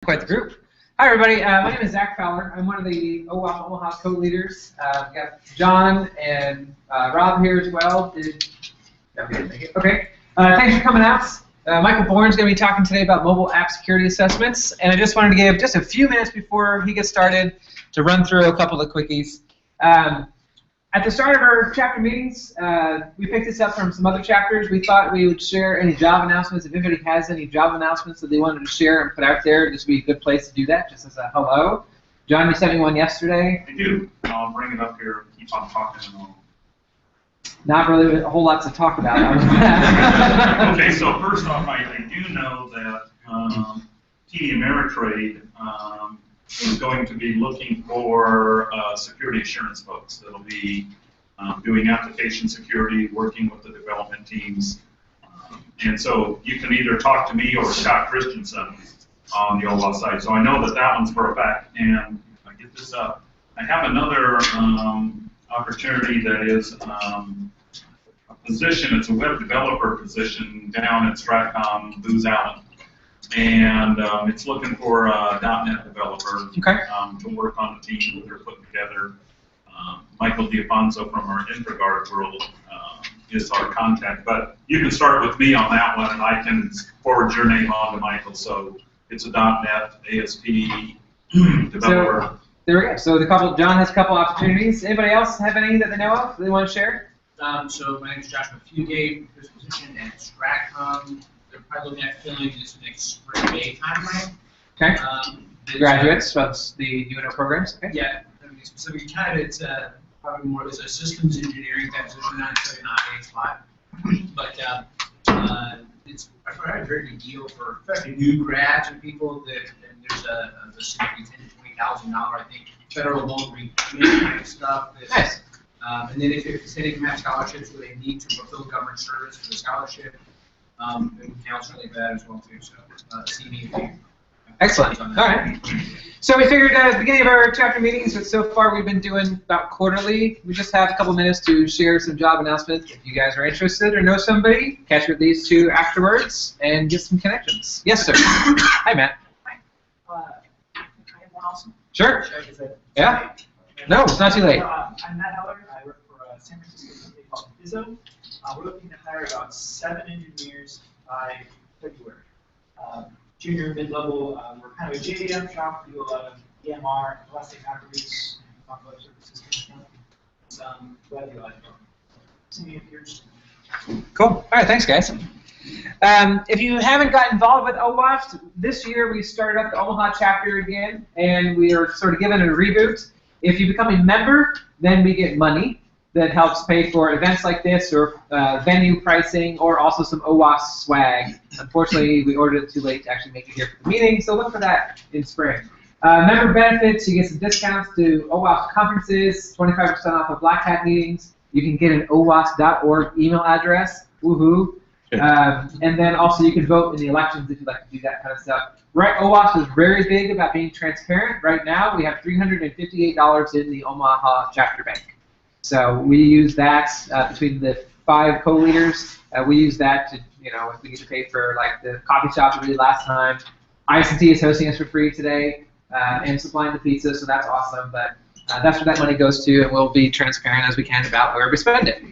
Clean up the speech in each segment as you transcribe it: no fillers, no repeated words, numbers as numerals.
Quite the group. Hi, everybody. My name is Zach Fowler. I'm one of the OWASP Omaha co-leaders. We've got John and Rob here as well. Okay. Thanks for coming out. Michael Bourne's going to be talking today about mobile app security assessments, and I just wanted to give just a few minutes before he gets started to run through a couple of quickies. At the start of our chapter meetings, we picked this up from some other chapters. We thought we would share any job announcements. If anybody has any job announcements that they wanted to share and put out there, this would be a good place to do that, just as a hello. John, you sent me one yesterday. I do. I'll bring it up here and keep on talking. Not really a whole lot to talk about. Okay, so first off, I do know that TD Ameritrade is going to be looking for security assurance folks that'll be doing application security, working with the development teams. And so you can either talk to me or Scott Christensen on the OWASP side. So I know that that one's for a fact. And if I get this up, I have another opportunity that is a position. It's a web developer position down at Stratcom, Booz Allen. And it's looking for a .NET developer to work on the team that they're putting together. Michael D'Afonso from our InfraGuard world is our contact. But you can start with me on that one, and I can forward your name on to Michael. So it's a .NET ASP developer. So there we go. So John has a couple opportunities. Anybody else have any that they know of that they want to share? So my name is Joshua Fugate. This position at Stratcom. They're probably looking at filling this next spring May timeframe. Okay. Graduates from the UNO programs. Okay. Yeah. So we kind of it's probably more as a systems engineering type position, not necessarily an IA spot, but it's a very good deal for especially new grads and people that and there's a $10,000 to $20,000 I think federal loan repayment kind of stuff. That, nice. And then if they can have scholarships where they need to fulfill government service for the scholarship. It counts certainly for that as well too. So CV. Excellent. All right. So we figured at the beginning of our chapter meetings, but so far we've been doing about quarterly. We just have a couple minutes to share some job announcements. If you guys are interested or know somebody, catch with these two afterwards and get some connections. Yes, sir. Hi, Matt. Hi. I have one also. Sure. Yeah. No, it's not too late. I'm Matt Heller. I work for a San Francisco company called Bizzo. We're looking to hire about 7 engineers by February. Junior, mid-level, we're kind of a JVM shop. We do a lot of EMR, elastic attributes, and web services, some web UI. See if you're interested. Cool. All right, thanks, guys. If you haven't got involved with OWASP, this year we started up the Omaha chapter again, and we are sort of giving it a reboot. If you become a member, then we get money that helps pay for events like this or venue pricing or also some OWASP swag. Unfortunately, we ordered it too late to actually make it here for the meeting, so look for that in spring. Member benefits, you get some discounts to OWASP conferences, 25% off of Black Hat meetings. You can get an OWASP.org email address, woohoo. And then also you can vote in the elections if you'd like to do that kind of stuff. Right, OWASP is very big about being transparent. Right now, we have $358 in the Omaha chapter bank. So we use that between the 5 co-leaders. We use that to, if we get to pay for like the coffee shop we did last time. ICT is hosting us for free today and supplying the pizza, so that's awesome. But that's where that money goes to, and we'll be transparent as we can about where we spend it.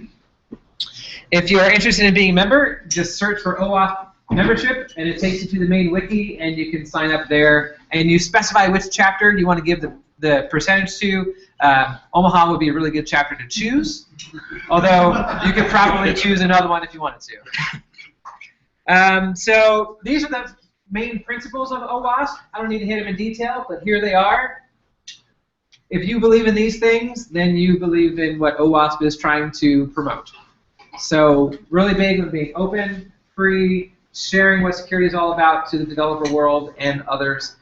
If you are interested in being a member, just search for OWASP membership, and it takes you to the main wiki, and you can sign up there. And you specify which chapter you want to give the percentage to. Omaha would be a really good chapter to choose, although you could probably choose another one if you wanted to. So these are the main principles of OWASP. I don't need to hit them in detail, but here they are. If you believe in these things, then you believe in what OWASP is trying to promote. So really big on being open, free, sharing what security is all about to the developer world and others.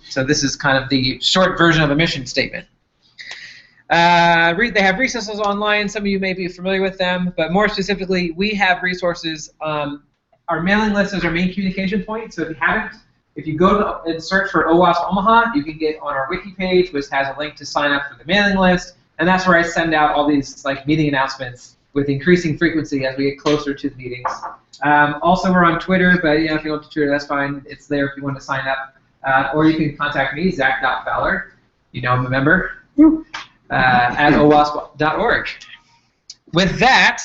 So this is kind of the short version of a mission statement. They have resources online. Some of you may be familiar with them, but more specifically, we have resources. Our mailing list is our main communication point. So if you haven't, if you go and search for OWASP Omaha, you can get on our wiki page, which has a link to sign up for the mailing list, and that's where I send out all these like meeting announcements with increasing frequency as we get closer to the meetings. Also, we're on Twitter, but if you want to Twitter, that's fine. It's there if you want to sign up. or you can contact me, Zach.Fowler, you know I'm a member, at OWASP.org. With that,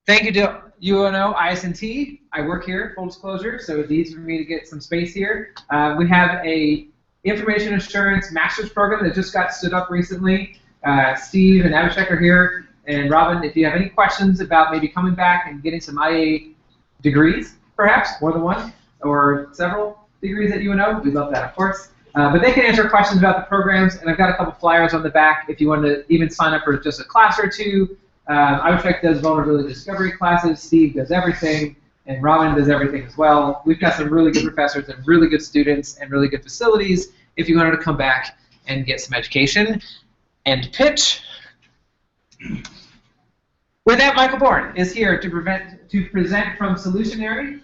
thank you to UNO IS&T. I work here, full disclosure, so it's easy for me to get some space here. We have a information assurance master's program that just got stood up recently. Steve and Abhishek are here, and Robin, if you have any questions about maybe coming back and getting some IA degrees, perhaps, more than one, or several degrees at UNO, we'd love that, of course. But they can answer questions about the programs, and I've got a couple flyers on the back if you want to even sign up for just a class or two. Abhishek does vulnerability discovery classes, Steve does everything, and Robin does everything as well. We've got some really good professors and really good students and really good facilities if you wanted to come back and get some education. And pitch. With that, Michael Bourne is here to present from Solutionary.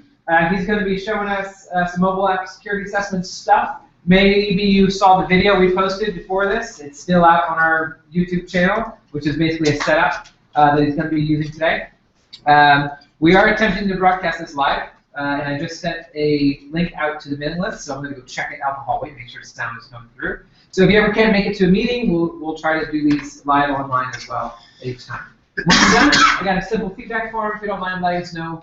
He's going to be showing us some mobile app security assessment stuff. Maybe you saw the video we posted before this. It's still out on our YouTube channel, which is basically a setup that he's going to be using today. We are attempting to broadcast this live, and I just sent a link out to the mailing list, so I'm going to go check it out in the hallway, make sure sound is coming through. So if you ever can't make it to a meeting, we'll try to do these live online as well each time. When we're done, I got a simple feedback form. If you don't mind letting us know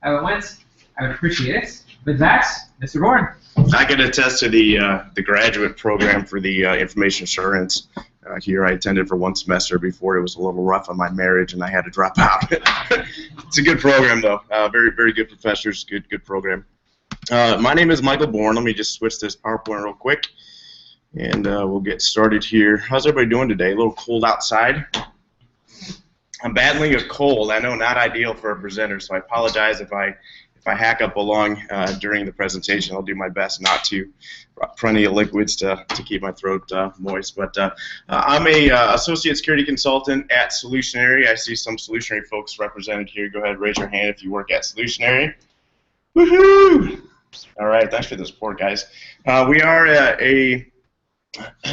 how it went, I would appreciate it. With that, Mr. Bourne. I can attest to the graduate program for the information assurance. Here I attended for one semester before it was a little rough on my marriage and I had to drop out. It's a good program though. Very, very good professors, good program. My name is Michael Bourne. Let me just switch this PowerPoint real quick and we'll get started here. How's everybody doing today? A little cold outside? I'm battling a cold. I know, not ideal for a presenter, so I apologize if I hack up along during the presentation. I'll do my best not to. Plenty of liquids to keep my throat moist. But I'm a associate security consultant at Solutionary. I see some Solutionary folks represented here. Go ahead, raise your hand if you work at Solutionary. Woohoo! All right, thanks for the support, guys. We are a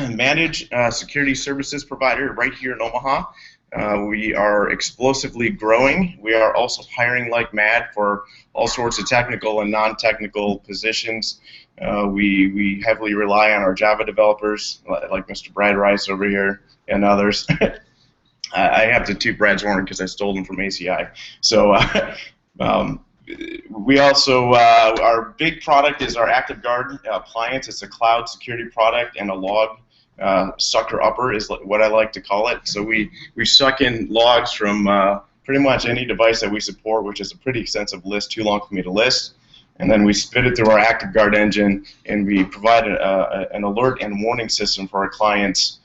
managed security services provider right here in Omaha. We are explosively growing. We are also hiring like mad for all sorts of technical and non-technical positions. We heavily rely on our Java developers, like Mr. Brad Rice over here and others. I have to toot Brad's horn because I stole them from ACI. So we also, our big product is our ActiveGuard appliance. It's a cloud security product and a log sucker upper is what I like to call it. So we suck in logs from pretty much any device that we support, which is a pretty extensive list, too long for me to list. And then we spit it through our ActiveGuard engine, and we provide an alert and warning system for our clients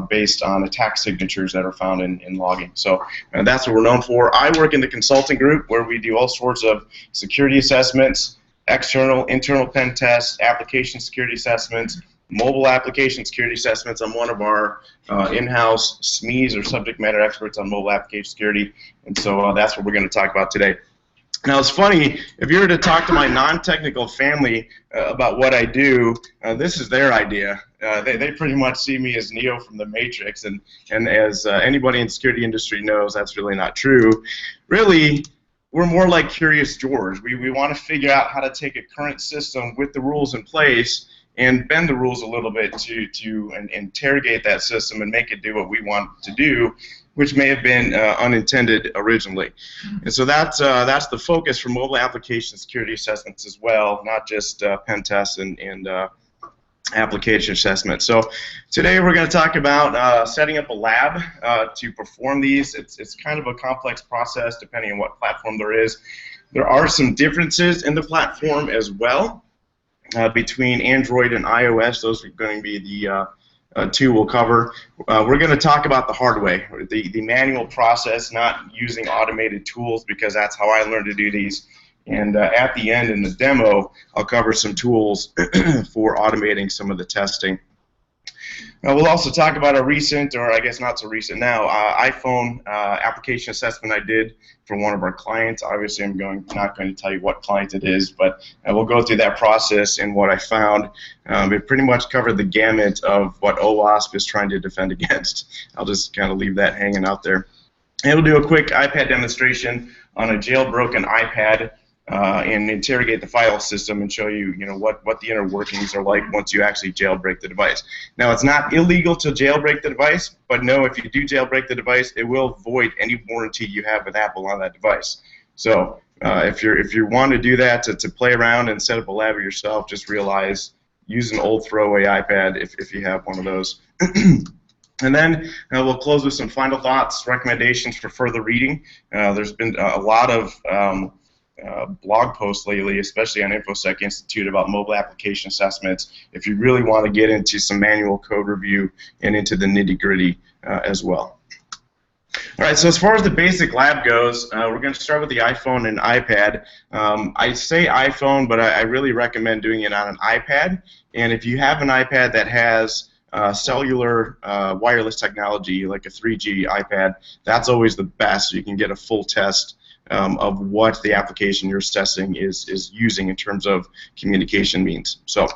based on attack signatures that are found in logging. So that's what we're known for. I work in the consulting group where we do all sorts of security assessments, external, internal pen tests, application security assessments, mobile application security assessments. I'm one of our in-house SMEs, or subject matter experts on mobile application security, and so that's what we're going to talk about today. Now it's funny, if you were to talk to my non-technical family about what I do, this is their idea. They pretty much see me as Neo from the Matrix, and as anybody in the security industry knows, that's really not true. Really, we're more like Curious George. We want to figure out how to take a current system with the rules in place and bend the rules a little bit to interrogate that system and make it do what we want it to do, which may have been unintended originally. And so that's the focus for mobile application security assessments as well, not just pen tests and application assessments. So today we're going to talk about setting up a lab to perform these. It's kind of a complex process depending on what platform there is. There are some differences in the platform as well. Between Android and iOS, those are going to be the two we'll cover. We're going to talk about the hard way, the manual process, not using automated tools, because that's how I learned to do these. And at the end in the demo, I'll cover some tools for automating some of the testing. We'll also talk about a recent, or I guess not so recent now, iPhone application assessment I did for one of our clients. Obviously, I'm not going to tell you what client it is, but we'll go through that process and what I found. It pretty much covered the gamut of what OWASP is trying to defend against. I'll just kind of leave that hanging out there. And we'll do a quick iPad demonstration on a jailbroken iPad. and interrogate the file system and show you, what the inner workings are like once you actually jailbreak the device. Now, it's not illegal to jailbreak the device, but no, if you do jailbreak the device, it will void any warranty you have with Apple on that device. So if you want to do that to play around and set up a lab yourself, just realize use an old throwaway iPad if you have one of those. And then we'll close with some final thoughts, recommendations for further reading. There's been a lot of blog posts lately, especially on InfoSec Institute, about mobile application assessments, if you really want to get into some manual code review and into the nitty-gritty as well. All right, so as far as the basic lab goes, we're going to start with the iPhone and iPad. I say iPhone, but I really recommend doing it on an iPad. And if you have an iPad that has cellular wireless technology, like a 3G iPad, that's always the best. You can get a full test of what the application you're assessing is using in terms of communication means. So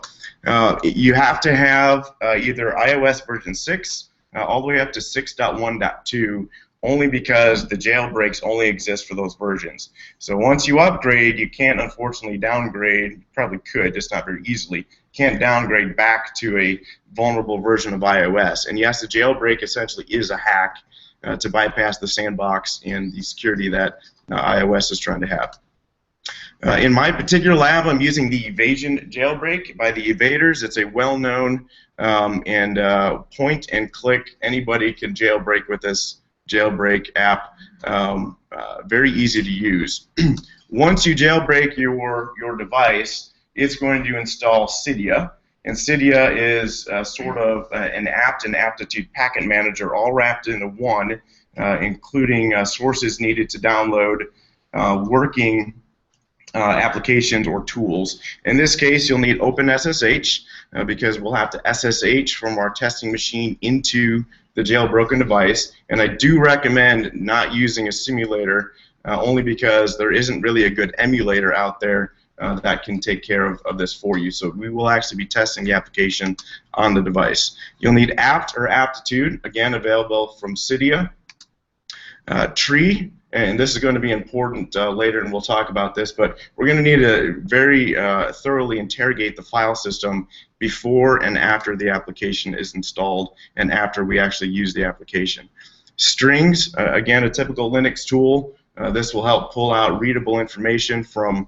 you have to have either iOS version 6 all the way up to 6.1.2, only because the jailbreaks only exist for those versions. So once you upgrade, you can't unfortunately downgrade. You probably could, just not very easily. Can't downgrade back to a vulnerable version of iOS. And yes, the jailbreak essentially is a hack to bypass the sandbox and the security that iOS is trying to have. In my particular lab, I'm using the Evasion jailbreak by the Evaders. It's a well-known and point-and-click. Anybody can jailbreak with this jailbreak app. Very easy to use. Once you jailbreak your device, it's going to install Cydia. And Cydia is sort of an apt and aptitude packet manager, all wrapped into one, including sources needed to download working applications or tools. In this case, you'll need OpenSSH because we'll have to SSH from our testing machine into the jailbroken device. And I do recommend not using a simulator only because there isn't really a good emulator out there that can take care of this for you. So we will actually be testing the application on the device. You'll need apt or aptitude, again available from Cydia. Tree, and this is going to be important later, and we'll talk about this, but we're going to need to very thoroughly interrogate the file system before and after the application is installed and after we actually use the application. Strings, again, a typical Linux tool. This will help pull out readable information from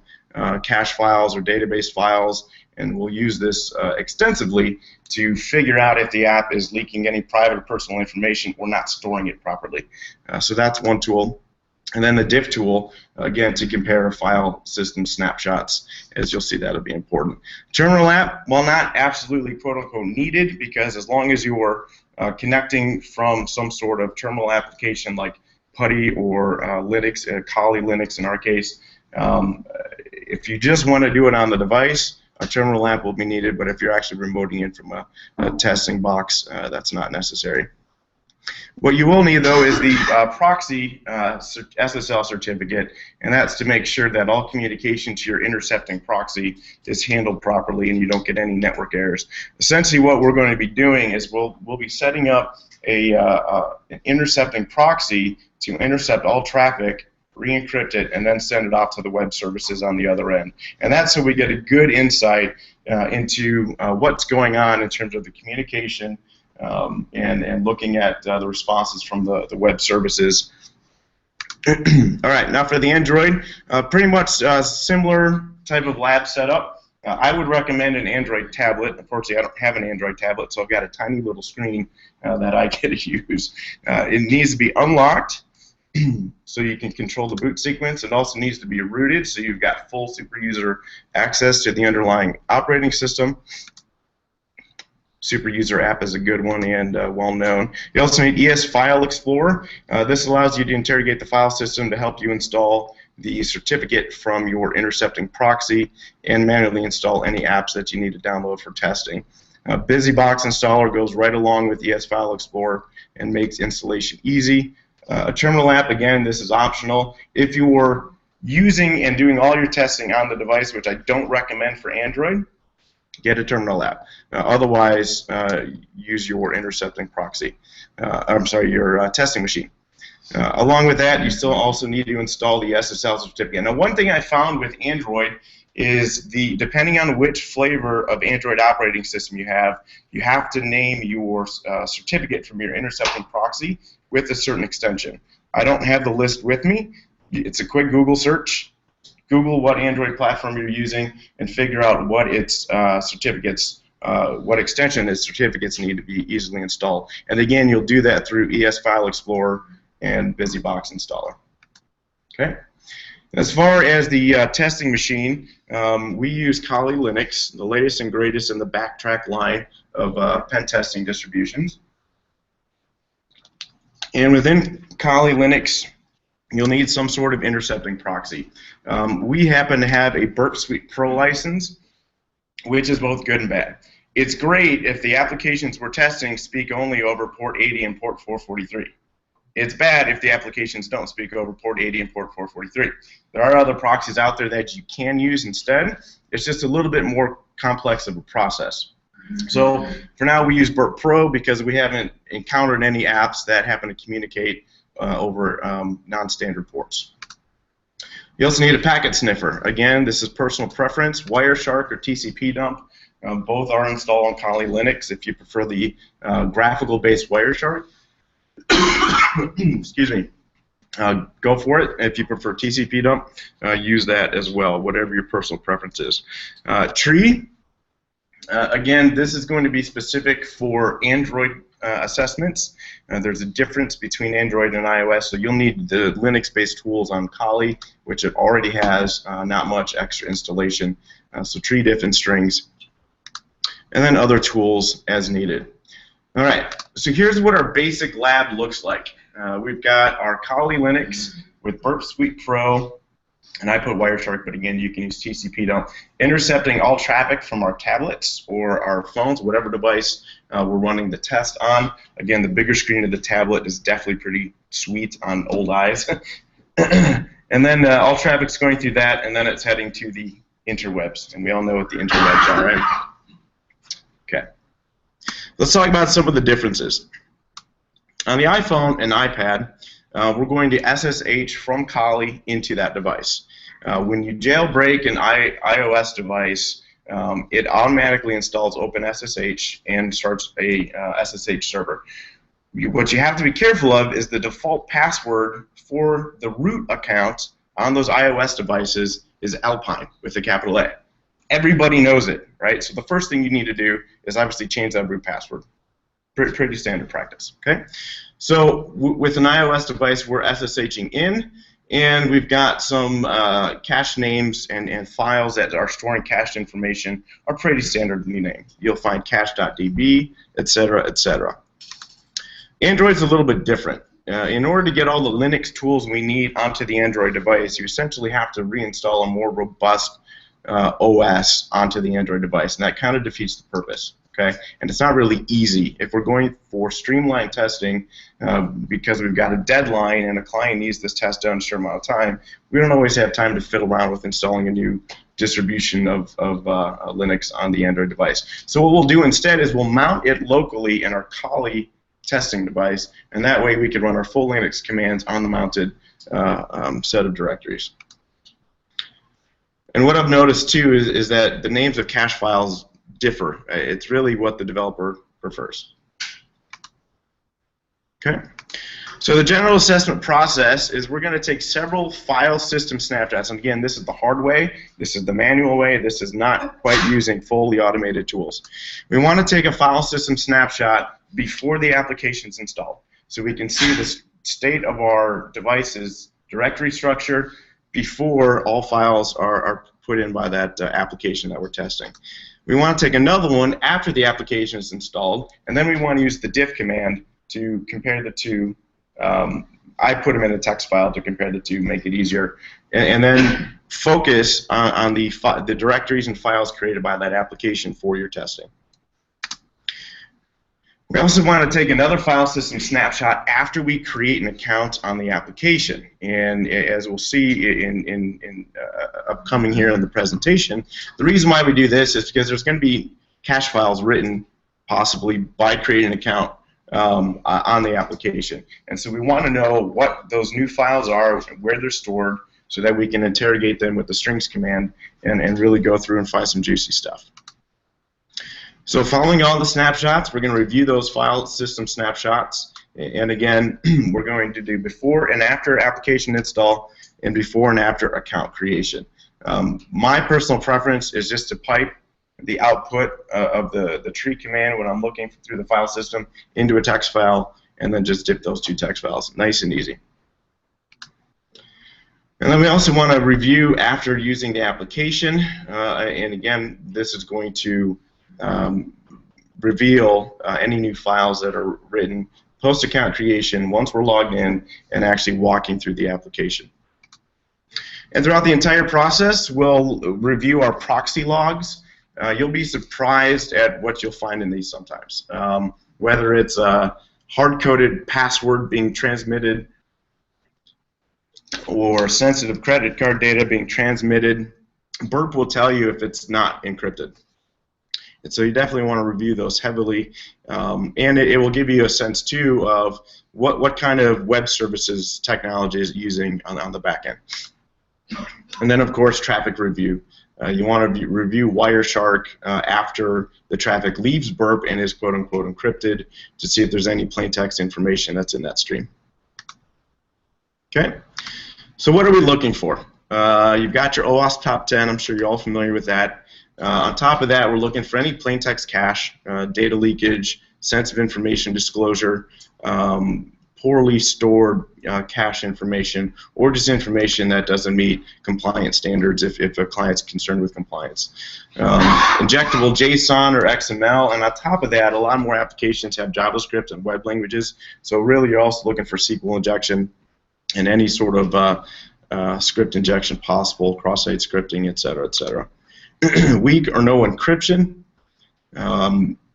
cache files or database files, and we'll use this extensively to figure out if the app is leaking any private or personal information or not storing it properly. So that's one tool. And then the diff tool, again, to compare file system snapshots. As you'll see, that'll be important. Terminal app, while not absolutely quote-unquote needed, because as long as you're connecting from some sort of terminal application like PuTTY or Linux, Kali Linux in our case, if you just want to do it on the device, a terminal app will be needed, but if you're actually remoting in from a testing box, that's not necessary. What you will need, though, is the proxy SSL certificate, and that's to make sure that all communication to your intercepting proxy is handled properly and you don't get any network errors. Essentially, what we're going to be doing is we'll be setting up an intercepting proxy to intercept all traffic, re-encrypt it, and then send it off to the web services on the other end. And that's so we get a good insight into what's going on in terms of the communication and looking at the responses from the web services. All right, now for the Android, pretty much similar type of lab setup. I would recommend an Android tablet. Unfortunately, I don't have an Android tablet, so I've got a tiny little screen that I get to use. It needs to be unlocked, so you can control the boot sequence. It also needs to be rooted, so you've got full super user access to the underlying operating system. Super user app is a good one and well known. You also need ES File Explorer. This allows you to interrogate the file system to help you install the certificate from your intercepting proxy and manually install any apps that you need to download for testing. BusyBox installer goes right along with ES File Explorer and makes installation easy. A terminal app, again, this is optional. If you're using and doing all your testing on the device, which I don't recommend for Android, get a terminal app. Otherwise, use your intercepting proxy. I'm sorry, your testing machine. Along with that, you still also need to install the SSL certificate. Now, one thing I found with Android is depending on which flavor of Android operating system you have to name your certificate from your intercepting proxy with a certain extension. I don't have the list with me. It's a quick Google search. Google what Android platform you're using and figure out what its certificates, what extension its certificates need to be easily installed. And again, you'll do that through ES File Explorer and BusyBox Installer. Okay. As far as the testing machine, we use Kali Linux, the latest and greatest in the Backtrack line of pen testing distributions. And within Kali Linux, you'll need some sort of intercepting proxy. We happen to have a Burp Suite Pro license, which is both good and bad. It's great if the applications we're testing speak only over port 80 and port 443. It's bad if the applications don't speak over port 80 and port 443. There are other proxies out there that you can use instead. It's just a little bit more complex of a process. So for now, we use Burp Pro because we haven't encountered any apps that happen to communicate over non-standard ports. You also need a packet sniffer. Again, this is personal preference. Wireshark or TCP dump. Both are installed on Kali Linux if you prefer the graphical-based Wireshark. Excuse me. Go for it. If you prefer TCP dump, use that as well, whatever your personal preference is. Tree. Again, this is going to be specific for Android assessments. There's a difference between Android and iOS, so you'll need the Linux-based tools on Kali, which it already has not much extra installation. So tree, diff, and strings, and then other tools as needed. All right, so here's what our basic lab looks like. We've got our Kali Linux with Burp Suite Pro, and I put Wireshark, but again, you can use TCP dump, intercepting all traffic from our tablets or our phones, whatever device we're running the test on. Again, the bigger screen of the tablet is definitely pretty sweet on old eyes. And then all traffic's going through that, and then it's heading to the interwebs, and we all know what the interwebs are, right? Okay. Let's talk about some of the differences. On the iPhone and iPad, we're going to SSH from Kali into that device. When you jailbreak an iOS device, it automatically installs OpenSSH and starts a SSH server. What you have to be careful of is the default password for the root account on those iOS devices is Alpine with a capital A. Everybody knows it, right? So the first thing you need to do is obviously change that root password. Pretty standard practice, okay? So with an iOS device, we're SSHing in, and we've got some cache names and files that are storing cached information are pretty standardly named. You'll find cache.db, etc., etc. Android's a little bit different. In order to get all the Linux tools we need onto the Android device, you essentially have to reinstall a more robust OS onto the Android device, and that kind of defeats the purpose. Okay, and it's not really easy. If we're going for streamlined testing, because we've got a deadline and a client needs this test done in a certain amount of time, we don't always have time to fiddle around with installing a new distribution of Linux on the Android device. So what we'll do instead is we'll mount it locally in our Kali testing device, and that way we can run our full Linux commands on the mounted set of directories. And what I've noticed too is that the names of cache files differ. It's really what the developer prefers. Okay. So the general assessment process is we're going to take several file system snapshots. And again, this is the hard way. This is the manual way. This is not quite using fully automated tools. We want to take a file system snapshot before the application's installed, so we can see the state of our device's directory structure before all files are put in by that application that we're testing. We want to take another one after the application is installed, and then we want to use the diff command to compare the two. I put them in a text file to compare the two, make it easier, and then focus on the directories and files created by that application for your testing. We also want to take another file system snapshot after we create an account on the application. And as we'll see in upcoming here in the presentation, the reason why we do this is because there's going to be cache files written possibly by creating an account on the application. And so we want to know what those new files are, where they're stored, so that we can interrogate them with the strings command and really go through and find some juicy stuff. So following all the snapshots, we're going to review those file system snapshots. And again, we're going to do before and after application install and before and after account creation. My personal preference is just to pipe the output of the tree command when I'm looking through the file system into a text file, and then just dip those two text files. Nice and easy. And then we also want to review after using the application, and again, this is going to reveal any new files that are written post-account creation once we're logged in and actually walking through the application. And throughout the entire process, we'll review our proxy logs. You'll be surprised at what you'll find in these sometimes. Whether it's a hard-coded password being transmitted or sensitive credit card data being transmitted, Burp will tell you if it's not encrypted. And so you definitely want to review those heavily, and it will give you a sense too of what kind of web services technology is using on the back end. And then of course traffic review. You want to review Wireshark after the traffic leaves Burp and is quote unquote encrypted to see if there's any plain text information that's in that stream. Okay, so what are we looking for? You've got your OWASP top 10. I'm sure you're all familiar with that. On top of that, we're looking for any plain text cache, data leakage, sensitive information disclosure, poorly stored cache information, or just information that doesn't meet compliance standards if a client's concerned with compliance. Injectable JSON or XML, and on top of that, a lot more applications have JavaScript and web languages, so really you're also looking for SQL injection and any sort of script injection possible, cross-site scripting, et cetera, et cetera. Weak or no encryption.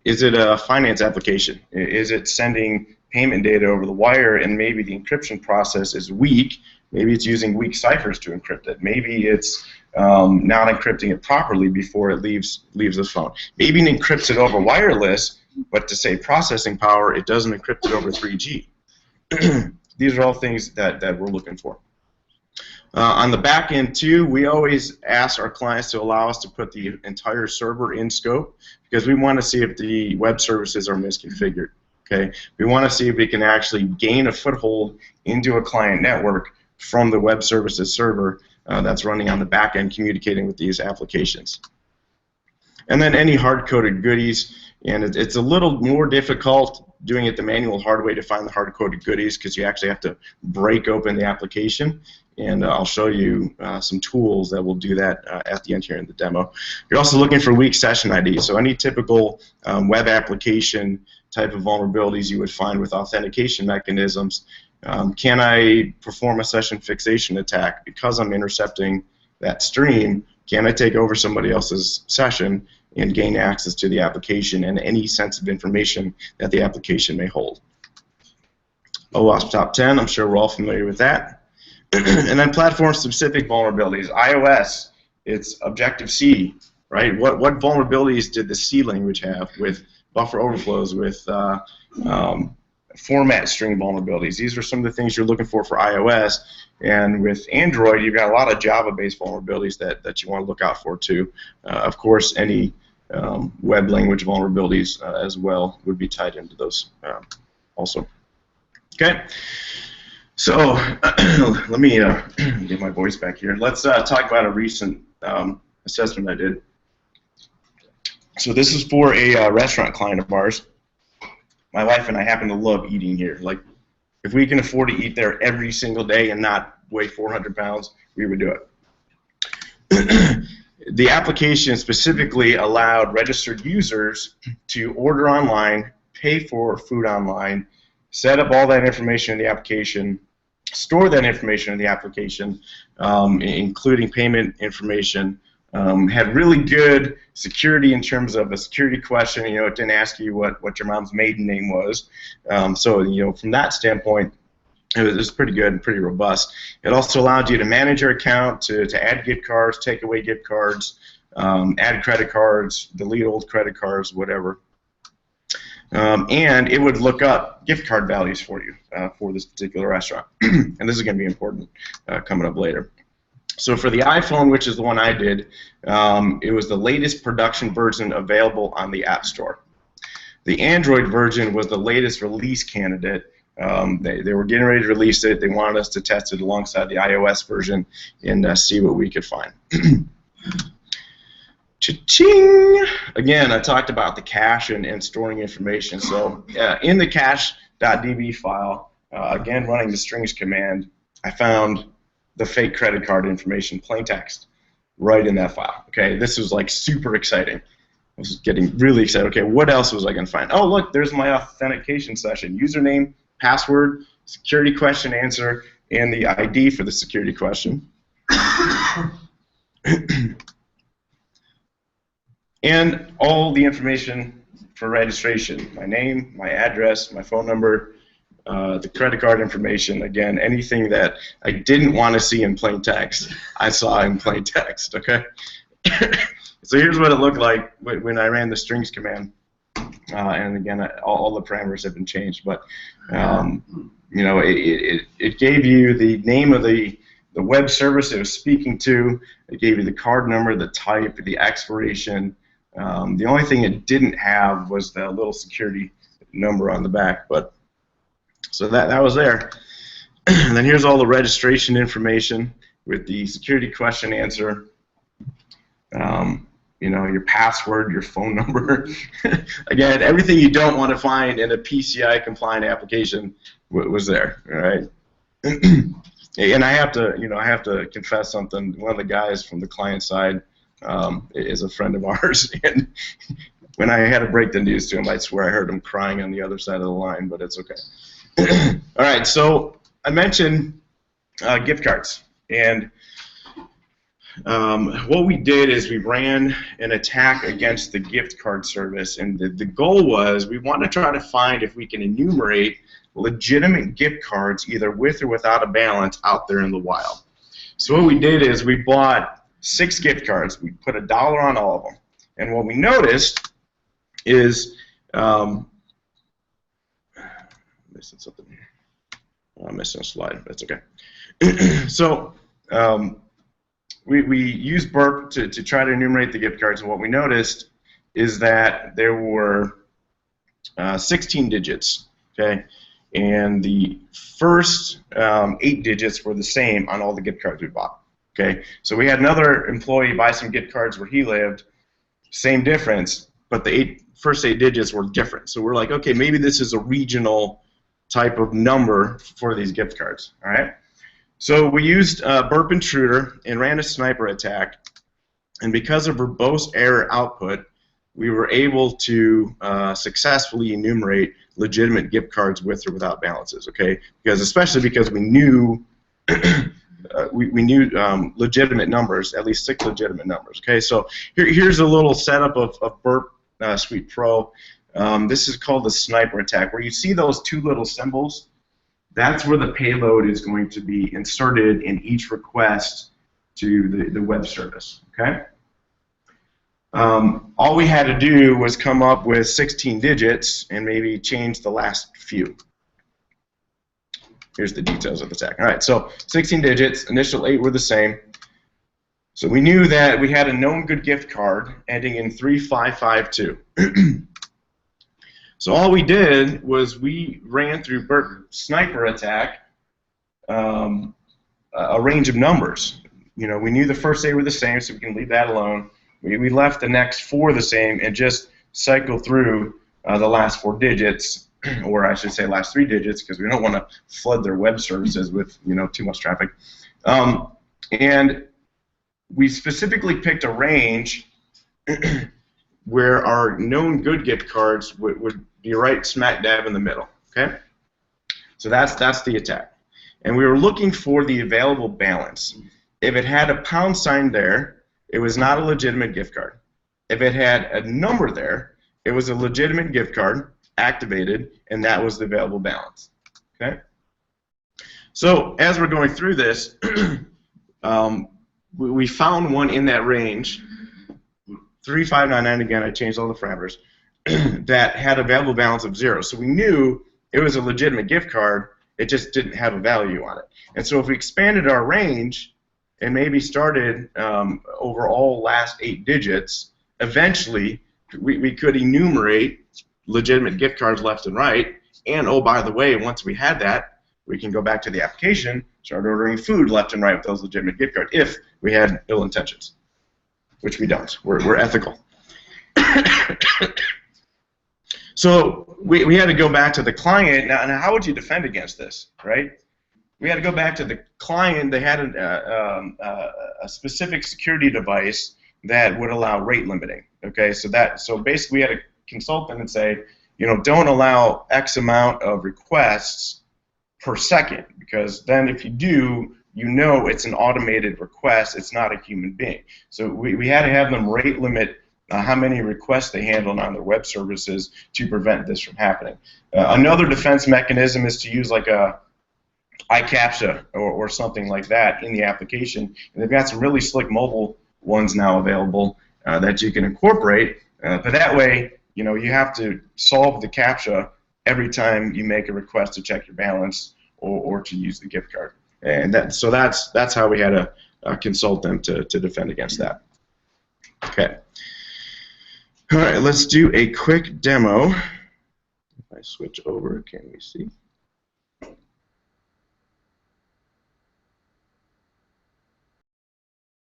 Is it a finance application? Is it sending payment data over the wire and maybe the encryption process is weak? Maybe it's using weak ciphers to encrypt it. Maybe it's not encrypting it properly before it leaves the phone. Maybe it encrypts it over wireless, but to say processing power, it doesn't encrypt it over 3G. These are all things that we're looking for. On the back end too, we always ask our clients to allow us to put the entire server in scope because we want to see if the web services are misconfigured. Okay, we want to see if we can actually gain a foothold into a client network from the web services server that's running on the back end, communicating with these applications. And then any hard-coded goodies, and it's a little more difficult doing it the manual hard way to find the hard-coded goodies because you actually have to break open the application. And I'll show you some tools that will do that at the end here in the demo. You're also looking for weak session ID, so any typical web application type of vulnerabilities you would find with authentication mechanisms. Can I perform a session fixation attack because I'm intercepting that stream? Can I take over somebody else's session and gain access to the application and any sensitive information that the application may hold? OWASP Top 10, I'm sure we're all familiar with that. And then platform-specific vulnerabilities. iOS, it's Objective-C, right? What vulnerabilities did the C language have with buffer overflows, with format string vulnerabilities? These are some of the things you're looking for iOS. And with Android, you've got a lot of Java-based vulnerabilities that you want to look out for too. Of course, any web language vulnerabilities as well would be tied into those also. Okay. So let me get my voice back here. Let's talk about a recent assessment I did. So this is for a restaurant client of ours. My wife and I happen to love eating here. Like, if we can afford to eat there every single day and not weigh 400 pounds, we would do it. The application specifically allowed registered users to order online, pay for food online, set up all that information in the application, store that information in the application, including payment information. Had really good security in terms of a security question. You know, it didn't ask you what your mom's maiden name was. So, you know, from that standpoint, it was pretty good and pretty robust. It also allowed you to manage your account, to add gift cards, take away gift cards, add credit cards, delete old credit cards, whatever. and it would look up gift card values for you for this particular restaurant. And this is going to be important coming up later. So for the iPhone, which is the one I did, it was the latest production version available on the App Store. The Android version was the latest release candidate. They were getting ready to release it. They wanted us to test it alongside the iOS version and see what we could find. Cha-ching! Again, I talked about the cache and storing information. So in the cache.db file, again running the strings command, I found the fake credit card information, plain text, right in that file. Okay, this was like super exciting. I was getting really excited. Okay, what else was I going to find? Oh, look, there's my authentication session. Username, password, security question answer, and the ID for the security question. And all the information for registration, my name, my address, my phone number, the credit card information, again, anything that I didn't want to see in plain text, I saw in plain text, okay? So here's what it looked like when I ran the strings command. And again, all the parameters have been changed, but you know, it gave you the name of the web service it was speaking to. It gave you the card number, the type, the expiration. The only thing it didn't have was the little security number on the back, but so that was there. And then here's all the registration information with the security question answer. You know, your password, your phone number. Again, everything you don't want to find in a PCI compliant application was there. All right. And I have to confess something. One of the guys from the client side is a friend of ours, and when I had to break the news to him, I swear I heard him crying on the other side of the line, but it's okay. All right, so I mentioned gift cards, and what we did is we ran an attack against the gift card service, and the goal was we want to try to find if we can enumerate legitimate gift cards either with or without a balance out there in the wild. So what we did is we bought 6 gift cards. We put $1 on all of them, and what we noticed is missing something here. I'm missing a slide. That's okay. So we used Burp to try to enumerate the gift cards, and what we noticed is that there were 16 digits, okay, and the first 8 digits were the same on all the gift cards we bought, okay. So we had another employee buy some gift cards where he lived, same difference, but the first 8 digits were different. So we're like, okay, maybe this is a regional type of number for these gift cards, all right. So we used Burp Intruder and ran a sniper attack, and because of verbose error output, we were able to successfully enumerate legitimate gift cards with or without balances. Okay, especially because we knew we knew legitimate numbers, at least 6 legitimate numbers. Okay, so here's a little setup of Burp Suite Pro. This is called the sniper attack, where you see those 2 little symbols. That's where the payload is going to be inserted in each request to the web service. Okay. All we had to do was come up with 16 digits and maybe change the last few. Here's the details of the attack. All right, so 16 digits, initial 8 were the same. So we knew that we had a known good gift card ending in 3552. So all we did was we ran through Burp Sniper Attack a range of numbers. You know, we knew the first 8 were the same, so we can leave that alone. We left the next 4 the same and just cycle through the last 4 digits, or I should say last 3 digits, because we don't want to flood their web services with, you know, too much traffic. And we specifically picked a range where our known good gift cards would be right smack dab in the middle. Okay, so that's the attack, and we were looking for the available balance. If it had a £sign there, it was not a legitimate gift card. If it had a number there, it was a legitimate gift card activated, and that was the available balance. Okay, so as we're going through this, we found one in that range. 3599, again, I changed all the parameters. that had available balance of 0. So we knew it was a legitimate gift card, it just didn't have a value on it. And so if we expanded our range and maybe started over all last 8 digits, eventually we could enumerate legitimate gift cards left and right. And oh, by the way, once we had that, we can go back to the application, start ordering food left and right with those legitimate gift cards if we had ill intentions, which we don't. We're ethical. So we had to go back to the client. Now, how would you defend against this, right? We had to go back to the client. They had a specific security device that would allow rate limiting. Okay, so basically we had to consult them and say, you know, don't allow X amount of requests per second, because then if you do, you know it's an automated request. It's not a human being. So we had to have them rate limit how many requests they handled on their web services to prevent this from happening. Another defense mechanism is to use like a iCAPTCHA or something like that in the application. And they've got some really slick mobile ones now available that you can incorporate. But that way, you know, you have to solve the CAPTCHA every time you make a request to check your balance or to use the gift card. And that's how we had to consult them to defend against that. Okay. All right, let's do a quick demo. If I switch over, can we see?